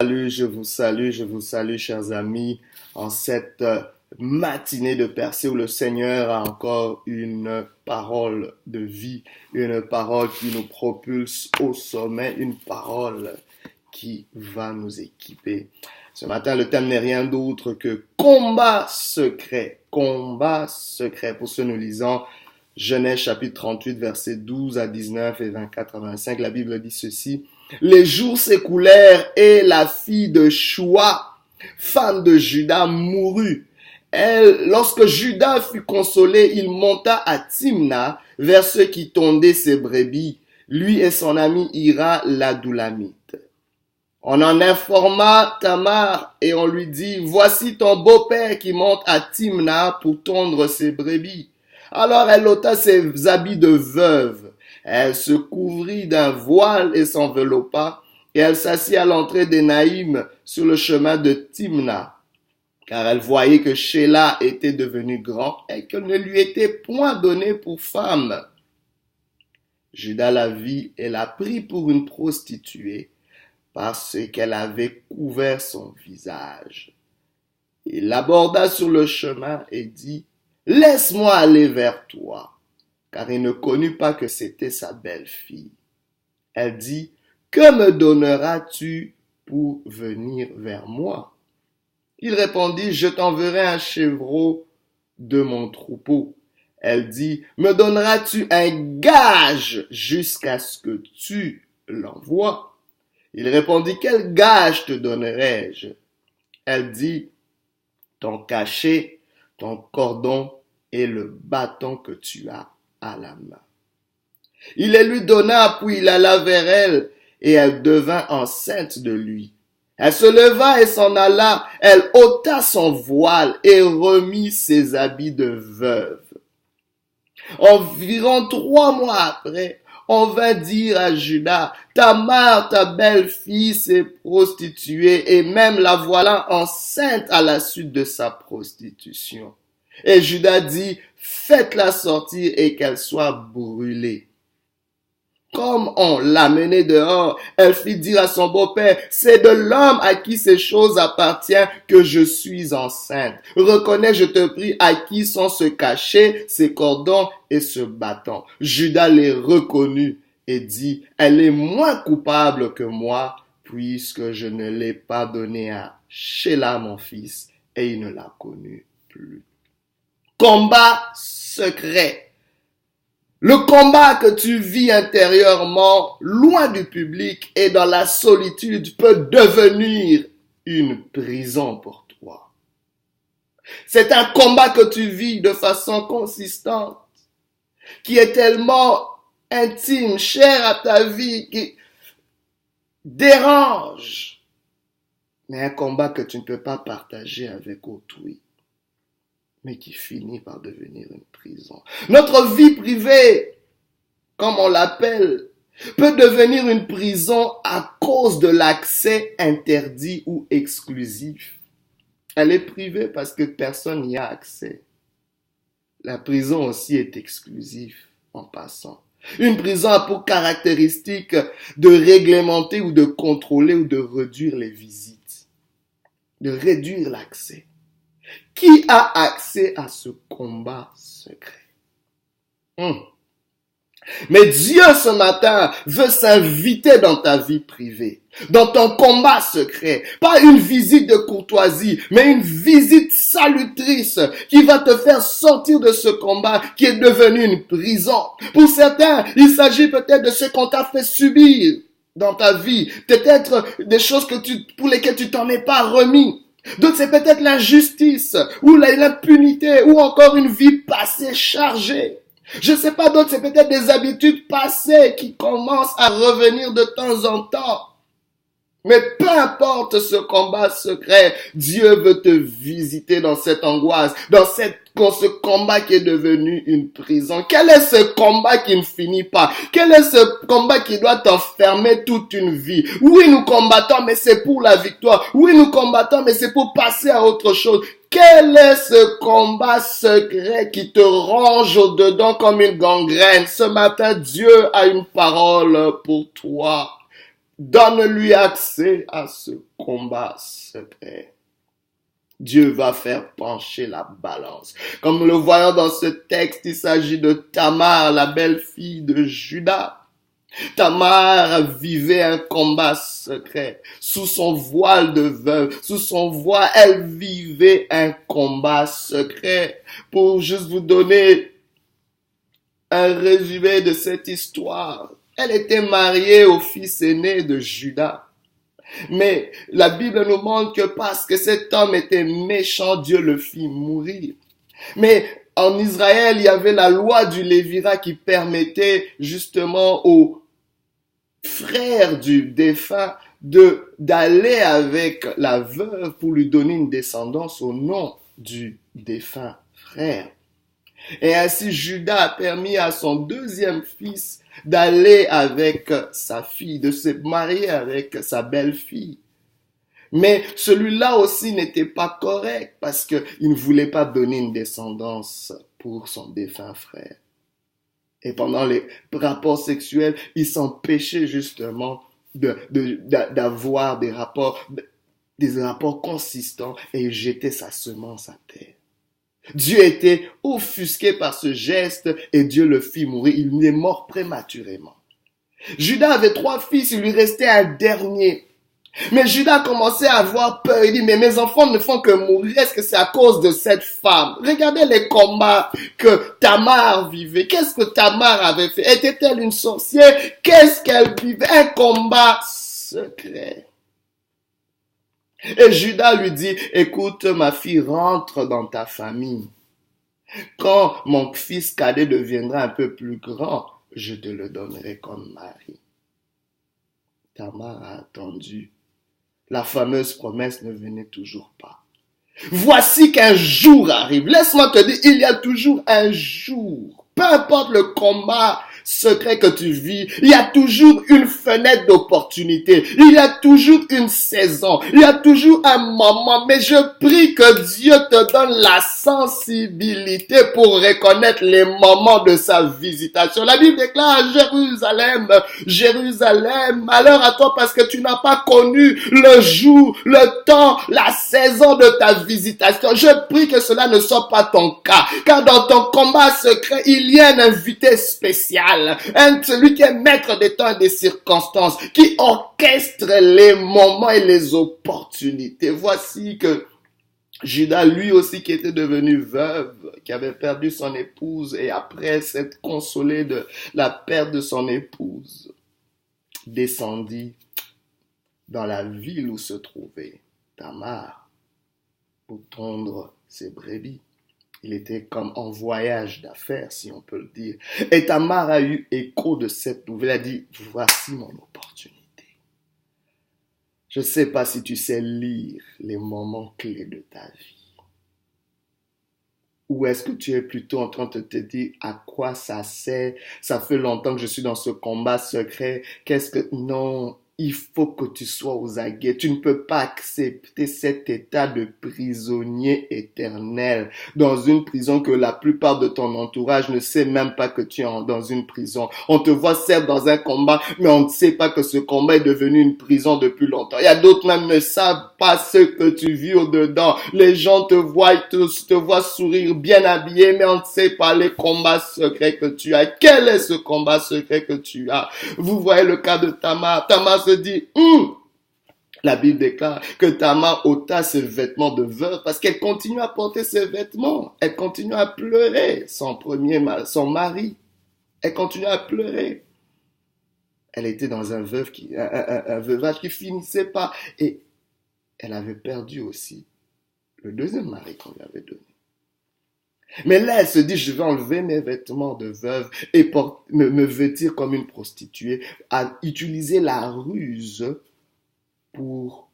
Je vous salue, chers amis, en cette matinée de percée où le Seigneur a encore une parole de vie, une parole qui nous propulse au sommet, une parole qui va nous équiper. Ce matin, le thème n'est rien d'autre que combat secret. Combat secret. Pour ce, nous lisons Genèse chapitre 38, versets 12 à 19 et 24 à 25. La Bible dit ceci. Les jours s'écoulèrent et la fille de Choua, femme de Juda, mourut. Lorsque Juda fut consolé, il monta à Timna vers ceux qui tondaient ses brebis, lui et son ami Hira l'Adoulamite. On en informa Tamar et on lui dit, voici ton beau-père qui monte à Timna pour tondre ses brebis. Alors elle ôta ses habits de veuve. Elle se couvrit d'un voile et s'enveloppa, et elle s'assit à l'entrée d'Énaïm sur le chemin de Timna, car elle voyait que Shéla était devenu grand et qu'elle ne lui était point donnée pour femme. Juda la vit et la prit pour une prostituée, parce qu'elle avait couvert son visage. Il l'aborda sur le chemin et dit, « Laisse-moi aller vers toi. » Car il ne connut pas que c'était sa belle-fille. Elle dit, « Que me donneras-tu pour venir vers moi ?» Il répondit, « Je t'enverrai un chevreau de mon troupeau. » Elle dit, « Me donneras-tu un gage jusqu'à ce que tu l'envoies ?» Il répondit, « Quel gage te donnerai-je » Elle dit, « Ton cachet, ton cordon et le bâton que tu as à la main. » Il les lui donna, puis il alla vers elle, et elle devint enceinte de lui. Elle se leva et s'en alla, elle ôta son voile et remit ses habits de veuve. Environ 3 mois après, on vint dire à Juda, Tamar, ta belle-fille, s'est prostituée, et même la voilà enceinte à la suite de sa prostitution. Et Juda dit, faites-la sortir et qu'elle soit brûlée. Comme on l'a menée dehors, elle fit dire à son beau-père, c'est de l'homme à qui ces choses appartiennent que je suis enceinte. Reconnais, je te prie, à qui sont ce cachet, ces cordons et ce bâton. Juda les reconnut et dit, elle est moins coupable que moi, puisque je ne l'ai pas donnée à Shéla, mon fils, et il ne l'a connue plus. Combat secret. Le combat que tu vis intérieurement, loin du public et dans la solitude, peut devenir une prison pour toi. C'est un combat que tu vis de façon consistante, qui est tellement intime, cher à ta vie, qui dérange, mais un combat que tu ne peux pas partager avec autrui, mais qui finit par devenir une prison. Notre vie privée, comme on l'appelle, peut devenir une prison à cause de l'accès interdit ou exclusif. Elle est privée parce que personne n'y a accès. La prison aussi est exclusive en passant. Une prison a pour caractéristique de réglementer ou de contrôler ou de réduire les visites, de réduire l'accès. Qui a accès à ce combat secret? Mais Dieu ce matin veut s'inviter dans ta vie privée, dans ton combat secret. Pas une visite de courtoisie, mais une visite salutrice qui va te faire sortir de ce combat qui est devenu une prison. Pour certains, il s'agit peut-être de ce qu'on t'a fait subir dans ta vie. Peut-être des choses pour lesquelles tu t'en es pas remis. D'autres, c'est peut-être l'injustice, ou l'impunité, ou encore une vie passée chargée. Je ne sais pas, d'autres, c'est peut-être des habitudes passées qui commencent à revenir de temps en temps. Mais peu importe ce combat secret, Dieu veut te visiter dans cette angoisse, dans ce combat qui est devenu une prison. Quel est ce combat qui ne finit pas? Quel est ce combat qui doit t'enfermer toute une vie? Oui, nous combattons, mais c'est pour la victoire. Oui, nous combattons, mais c'est pour passer à autre chose. Quel est ce combat secret qui te ronge au-dedans comme une gangrène? Ce matin, Dieu a une parole pour toi. donne-lui accès à ce combat secret. Dieu va faire pencher la balance. Comme nous le voyons dans ce texte, il s'agit de Tamar, la belle-fille de Juda. Tamar vivait un combat secret. Sous son voile de veuve, sous son voile, elle vivait un combat secret. Pour juste vous donner un résumé de cette histoire, elle était mariée au fils aîné de Juda. Mais la Bible nous montre que parce que cet homme était méchant, Dieu le fit mourir. Mais en Israël, il y avait la loi du Lévira qui permettait justement aux frères du défunt d'aller avec la veuve pour lui donner une descendance au nom du défunt frère. Et ainsi, Juda a permis à son deuxième fils d'aller avec sa fille, de se marier avec sa belle-fille. Mais celui-là aussi n'était pas correct parce qu'il ne voulait pas donner une descendance pour son défunt frère. Et pendant les rapports sexuels, il s'empêchait justement d'avoir des rapports consistants et il jetait sa semence à terre. Dieu était offusqué par ce geste et Dieu le fit mourir. Il est mort prématurément. Judas avait 3 fils, il lui restait un dernier. Mais Judas commençait à avoir peur. Il dit, mais mes enfants ne font que mourir. Est-ce que c'est à cause de cette femme? Regardez les combats que Tamar vivait. Qu'est-ce que Tamar avait fait? Était-elle une sorcière? Qu'est-ce qu'elle vivait? Un combat secret. Et Judas lui dit, écoute ma fille, rentre dans ta famille. Quand mon fils cadet deviendra un peu plus grand, je te le donnerai comme mari. Tamar a attendu. La fameuse promesse ne venait toujours pas. Voici qu'un jour arrive. Laisse-moi te dire, il y a toujours un jour. Peu importe le combat secret que tu vis, il y a toujours une fenêtre d'opportunité. Il y a toujours une saison. Il y a toujours un moment. Mais je prie que Dieu te donne la sensibilité pour reconnaître les moments de sa visitation. La Bible déclare, Jérusalem, Jérusalem, malheur à toi parce que tu n'as pas connu le jour, le temps, la saison de ta visitation. Je prie que cela ne soit pas ton cas. Car dans ton combat secret, il y a un invité spécial. Celui qui est maître des temps et des circonstances, qui orchestre les moments et les opportunités. Voici que Judas, lui aussi qui était devenu veuve, qui avait perdu son épouse et après s'être consolé de la perte de son épouse, descendit dans la ville où se trouvait Tamar pour tondre ses brebis. Il était comme en voyage d'affaires, si on peut le dire. Et Tamar a eu écho de cette nouvelle. Elle a dit, voici mon opportunité. Je ne sais pas si tu sais lire les moments clés de ta vie. Ou est-ce que tu es plutôt en train de te dire à quoi ça sert? Ça fait longtemps que je suis dans ce combat secret. Non, il faut que tu sois aux aguets. Tu ne peux pas accepter cet état de prisonnier éternel dans une prison que la plupart de ton entourage ne sait même pas que tu es dans une prison. On te voit certes dans un combat, mais on ne sait pas que ce combat est devenu une prison depuis longtemps. Il y a d'autres même ne savent pas ce que tu vis au-dedans. Les gens te voient sourire bien habillé, mais on ne sait pas les combats secrets que tu as. Quel est ce combat secret que tu as? Vous voyez le cas de Tamar. Tamar se dit, la Bible déclare que Tamar ôta ses vêtements de veuve parce qu'elle continue à porter ses vêtements. Elle continue à pleurer son mari. Elle continue à pleurer. Elle était dans un veuvage qui finissait pas. Et elle avait perdu aussi le deuxième mari qu'on lui avait donné. Mais là, elle se dit, je vais enlever mes vêtements de veuve et me vêtir comme une prostituée, à utiliser la ruse pour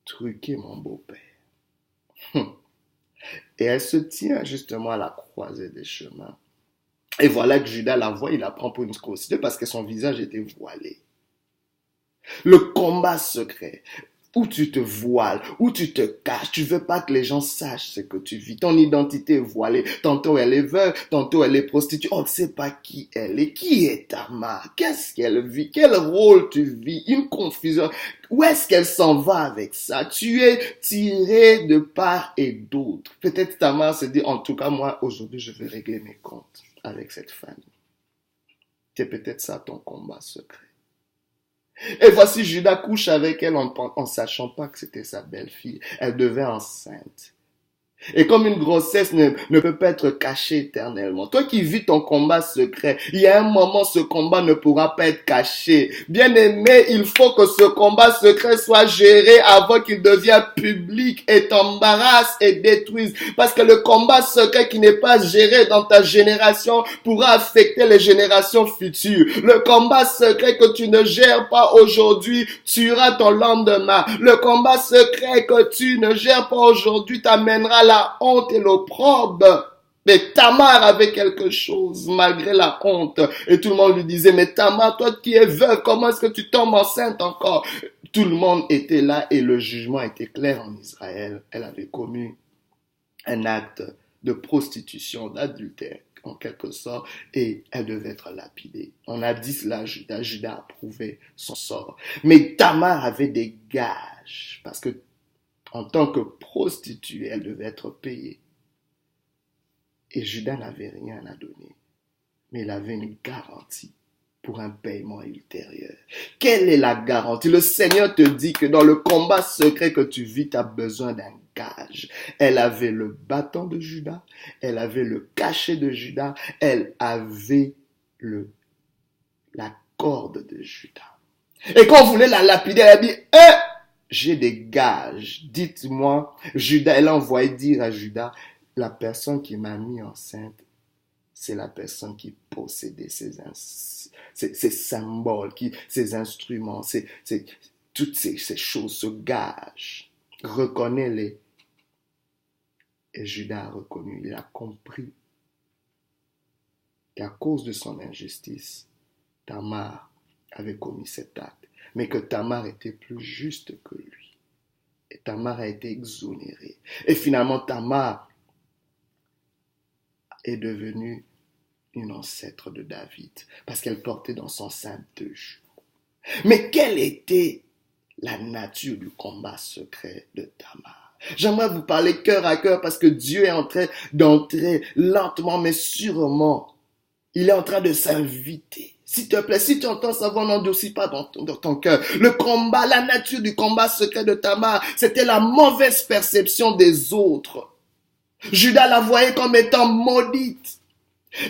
truquer mon beau-père. Et elle se tient justement à la croisée des chemins. Et voilà que Judas la voit, il la prend pour une prostituée parce que son visage était voilé. Le combat secret. où tu te voiles, où tu te caches. Tu veux pas que les gens sachent ce que tu vis. Ton identité est voilée. Tantôt elle est veuve, tantôt elle est prostituée. On ne sait pas qui elle est. Qui est Tamar? Qu'est-ce qu'elle vit? Quel rôle tu vis? Une confusion. Où est-ce qu'elle s'en va avec ça? Tu es tiré de part et d'autre. Peut-être Tamar se dit, en tout cas moi, aujourd'hui, je vais régler mes comptes avec cette famille. C'est peut-être ça ton combat secret. Et voici Judas couche avec elle en sachant pas que c'était sa belle-fille. Elle devait enceinte. Et comme une grossesse ne peut pas être cachée éternellement. Toi qui vis ton combat secret, il y a un moment ce combat ne pourra pas être caché. Bien aimé, il faut que ce combat secret soit géré avant qu'il devienne public et t'embarrasse et détruise. Parce que le combat secret qui n'est pas géré dans ta génération pourra affecter les générations futures. Le combat secret que tu ne gères pas aujourd'hui tuera ton lendemain. Le combat secret que tu ne gères pas aujourd'hui t'amènera la honte et l'opprobre. Mais Tamar avait quelque chose malgré la honte. Et tout le monde lui disait, mais Tamar, toi qui es veuve, comment est-ce que tu tombes enceinte encore? Tout le monde était là et le jugement était clair en Israël. Elle avait commis un acte de prostitution, d'adultère en quelque sorte, et elle devait être lapidée. On a dit cela à Judas. Judas a prouvé son sort. Mais Tamar avait des gages, parce que en tant que prostituée, elle devait être payée. Et Judas n'avait rien à donner, mais il avait une garantie pour un paiement ultérieur. Quelle est la garantie? Le Seigneur te dit que dans le combat secret que tu vis, tu as besoin d'un gage. Elle avait le bâton de Judas, elle avait le cachet de Judas, elle avait la corde de Judas. Et quand on voulait la lapider, elle a dit, j'ai des gages. Dites-moi, Judas, elle a envoyé dire à Judas, la personne qui m'a mis enceinte, c'est la personne qui possédait ces symboles, ces instruments, toutes ces choses, ce gage. Reconnais-les. Et Judas a reconnu, il a compris qu'à cause de son injustice, Tamar avait commis cet acte. Mais que Tamar était plus juste que lui. Et Tamar a été exonérée. Et finalement, Tamar est devenue une ancêtre de David, parce qu'elle portait dans son sein 2 jours. Mais quelle était la nature du combat secret de Tamar? J'aimerais vous parler cœur à cœur, parce que Dieu est en train d'entrer lentement, mais sûrement. Il est en train de s'inviter. S'il te plaît, si tu entends sa voix, n'endurcis pas dans ton cœur. Le combat, la nature du combat secret de Tamar, c'était la mauvaise perception des autres. Judas la voyait comme étant maudite.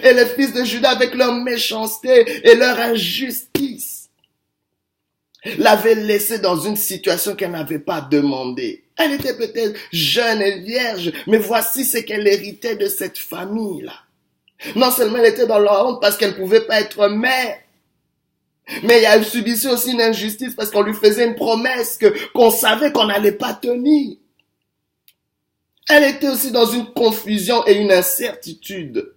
Et les fils de Judas, avec leur méchanceté et leur injustice, l'avaient laissée dans une situation qu'elle n'avait pas demandée. Elle était peut-être jeune et vierge, mais voici ce qu'elle héritait de cette famille-là. Non seulement elle était dans la honte parce qu'elle ne pouvait pas être mère, mais elle subissait aussi une injustice parce qu'on lui faisait une promesse qu'on savait qu'on n'allait pas tenir. Elle était aussi dans une confusion et une incertitude.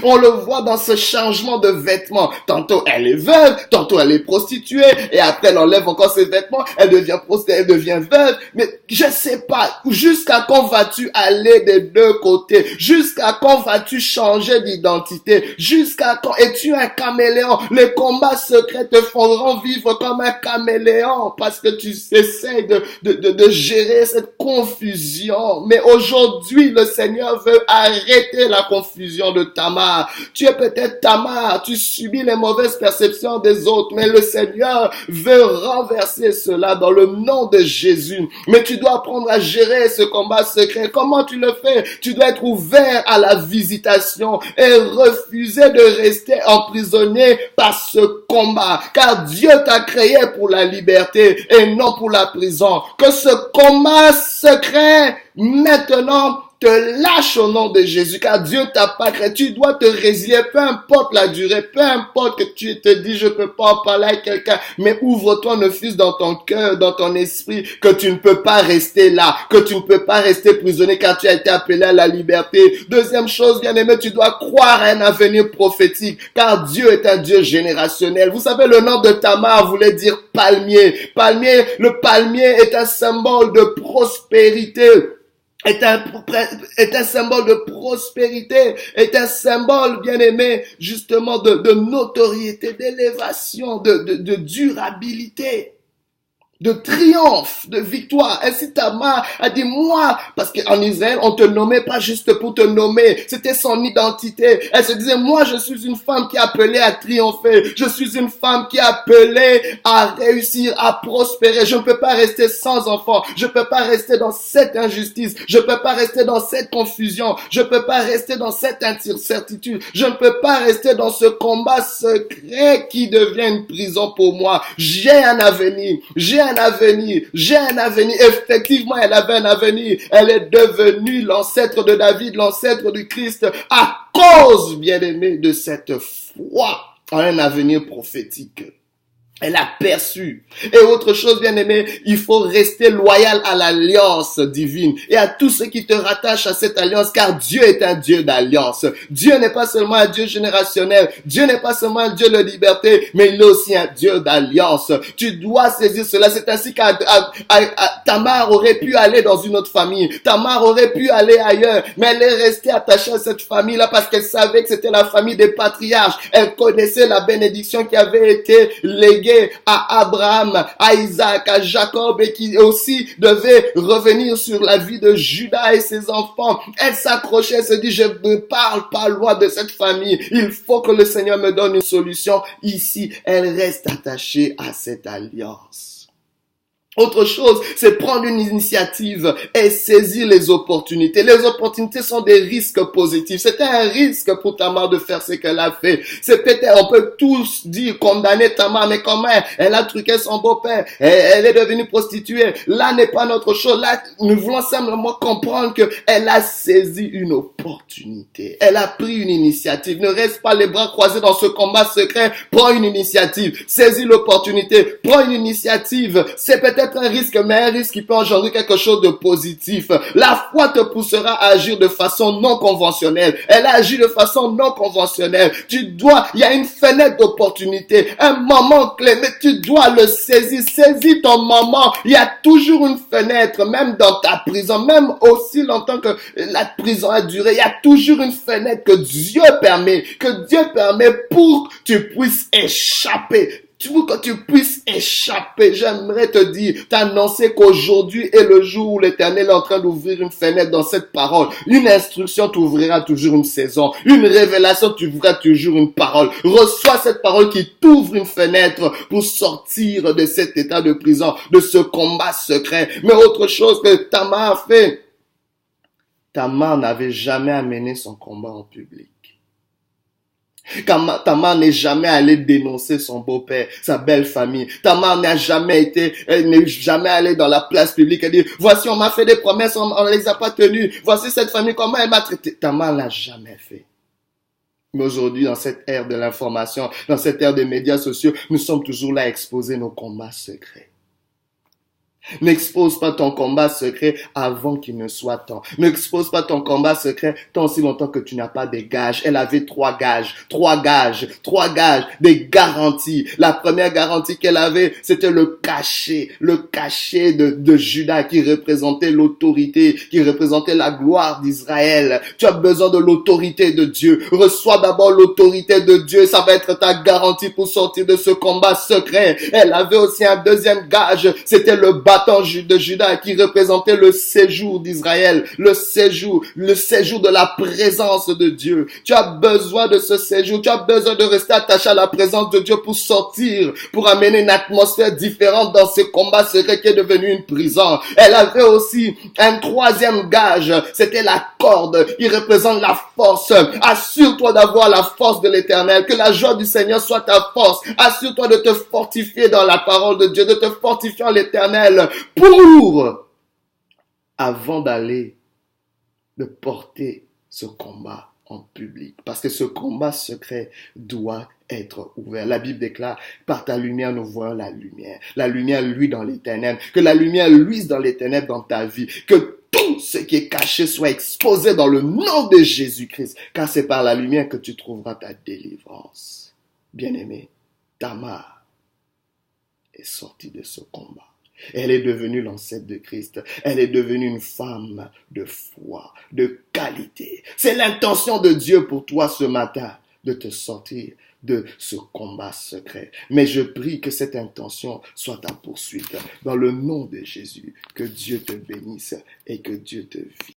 On le voit dans ce changement de vêtements. Tantôt elle est veuve, tantôt elle est prostituée, et après elle enlève encore ses vêtements, elle devient veuve. Mais je sais pas, jusqu'à quand vas-tu aller des deux côtés? Jusqu'à quand vas-tu changer d'identité? Jusqu'à quand es-tu un caméléon? Les combats secrets te feront vivre comme un caméléon parce que tu essaies de gérer cette confusion. Mais aujourd'hui, le Seigneur veut arrêter la confusion de Tamar. Tu es peut-être Tamar, tu subis les mauvaises perceptions des autres, mais le Seigneur veut renverser cela dans le nom de Jésus. Mais tu dois apprendre à gérer ce combat secret. Comment tu le fais? Tu dois être ouvert à la visitation et refuser de rester emprisonné par ce combat. Car Dieu t'a créé pour la liberté et non pour la prison. Que ce combat secret maintenant te te lâche au nom de Jésus, car Dieu t'a pas créé. Tu dois te résilier, peu importe la durée, peu importe que tu te dis je peux pas en parler à quelqu'un, mais ouvre-toi ne fût-ce dans ton cœur, dans ton esprit, que tu ne peux pas rester là, que tu ne peux pas rester prisonnier car tu as été appelé à la liberté. Deuxième chose, bien-aimé, tu dois croire à un avenir prophétique, car Dieu est un Dieu générationnel. Vous savez, le nom de Tamar voulait dire palmier. Le palmier est un symbole de prospérité. Est un symbole de prospérité, est un symbole, bien aimé, justement de notoriété, d'élévation, de durabilité, de triomphe, de victoire. Ainsi Tamar a dit moi, parce qu'en Israël, on te nommait pas juste pour te nommer, c'était son identité. Elle se disait, moi je suis une femme qui est appelée à triompher, je suis une femme qui est appelée à réussir, à prospérer. Je ne peux pas rester sans enfant, je ne peux pas rester dans cette injustice, je ne peux pas rester dans cette confusion, je ne peux pas rester dans cette incertitude, je ne peux pas rester dans ce combat secret qui devient une prison pour moi. J'ai un avenir. Effectivement, elle avait un avenir. Elle est devenue l'ancêtre de David, l'ancêtre du Christ, à cause, bien aimé, de cette foi en un avenir prophétique. Elle a perçu. Et autre chose, bien aimé, il faut rester loyal à l'alliance divine et à tout ce qui te rattache à cette alliance, car Dieu est un Dieu d'alliance. Dieu n'est pas seulement un Dieu générationnel, Dieu n'est pas seulement un Dieu de liberté, mais il est aussi un Dieu d'alliance. Tu dois saisir cela. C'est ainsi Tamar aurait pu aller dans une autre famille. Tamar aurait pu aller ailleurs, mais elle est restée attachée à cette famille-là parce qu'elle savait que c'était la famille des patriarches. Elle connaissait la bénédiction qui avait été léguée à Abraham, à Isaac, à Jacob et qui aussi devait revenir sur la vie de Judas et ses enfants. Elle s'accrochait, elle se dit, je ne parle pas loin de cette famille. Il faut que le Seigneur me donne une solution. Ici, elle reste attachée à cette alliance. Autre chose, c'est prendre une initiative et saisir les opportunités. Les opportunités sont des risques positifs. C'était un risque pour Tamar de faire ce qu'elle a fait. C'est peut-être, on peut tous dire, condamner Tamar, mais comment elle a truqué son beau-père, elle est devenue prostituée. Là n'est pas notre chose. Là, nous voulons simplement comprendre que elle a saisi une opportunité. Elle a pris une initiative. Ne reste pas les bras croisés dans ce combat secret. Prends une initiative. Saisis l'opportunité. Prends une initiative. C'est peut-être un risque, mais un risque qui peut engendrer quelque chose de positif. La foi te poussera à agir de façon non conventionnelle. Elle a agi de façon non conventionnelle. Il y a une fenêtre d'opportunité, un moment clé, mais tu dois le saisir. Saisis ton moment. Il y a toujours une fenêtre, même dans ta prison, même aussi longtemps que la prison a duré. Il y a toujours une fenêtre que Dieu permet pour que tu puisses échapper. Que tu puisses échapper, j'aimerais te dire, t'annoncer qu'aujourd'hui est le jour où l'Éternel est en train d'ouvrir une fenêtre dans cette parole. Une instruction t'ouvrira toujours une saison. Une révélation t'ouvrira toujours une parole. Reçois cette parole qui t'ouvre une fenêtre pour sortir de cet état de prison, de ce combat secret. Mais autre chose que Tamar a fait, Tamar n'avait jamais amené son combat en public. Tamar n'est jamais allé dénoncer son beau-père, sa belle famille. Tamar n'est jamais allé dans la place publique et dire, voici on m'a fait des promesses, on ne les a pas tenues. Voici cette famille, comment elle m'a traité. Tamar l'a jamais fait. Mais aujourd'hui, dans cette ère de l'information, dans cette ère des médias sociaux, nous sommes toujours là à exposer nos combats secrets. N'expose pas ton combat secret avant qu'il ne soit temps. N'expose pas ton combat secret tant si longtemps que tu n'as pas des gages. Elle avait trois gages, des garanties. La première garantie qu'elle avait, c'était le cachet de Judas qui représentait l'autorité, qui représentait la gloire d'Israël. Tu as besoin de l'autorité de Dieu. Reçois d'abord l'autorité de Dieu. Ça va être ta garantie pour sortir de ce combat secret. Elle avait aussi un deuxième gage, c'était le bâton de Judas qui représentait le séjour d'Israël, le séjour de la présence de Dieu. Tu as besoin de ce séjour, tu as besoin de rester attaché à la présence de Dieu pour sortir, pour amener une atmosphère différente dans ce combat secret qui est devenu une prison. Elle avait aussi un troisième gage, c'était la corde, il représente la force. Assure-toi d'avoir la force de l'Éternel, que la joie du Seigneur soit ta force. Assure-toi de te fortifier dans la parole de Dieu, de te fortifier en l'Éternel pour, avant d'aller de porter ce combat en public. Parce que ce combat secret doit être ouvert. La Bible déclare, par ta lumière, nous voyons la lumière. La lumière luit dans les ténèbres. Que la lumière luise dans les ténèbres dans ta vie. Que tout ce qui est caché soit exposé dans le nom de Jésus-Christ. Car c'est par la lumière que tu trouveras ta délivrance. Bien-aimé, Tamar est sortie de ce combat. Elle est devenue l'ancêtre de Christ. Elle est devenue une femme de foi, de qualité. C'est l'intention de Dieu pour toi ce matin de te sortir de ce combat secret. Mais je prie que cette intention soit ta poursuite. Dans le nom de Jésus, que Dieu te bénisse et que Dieu te visite.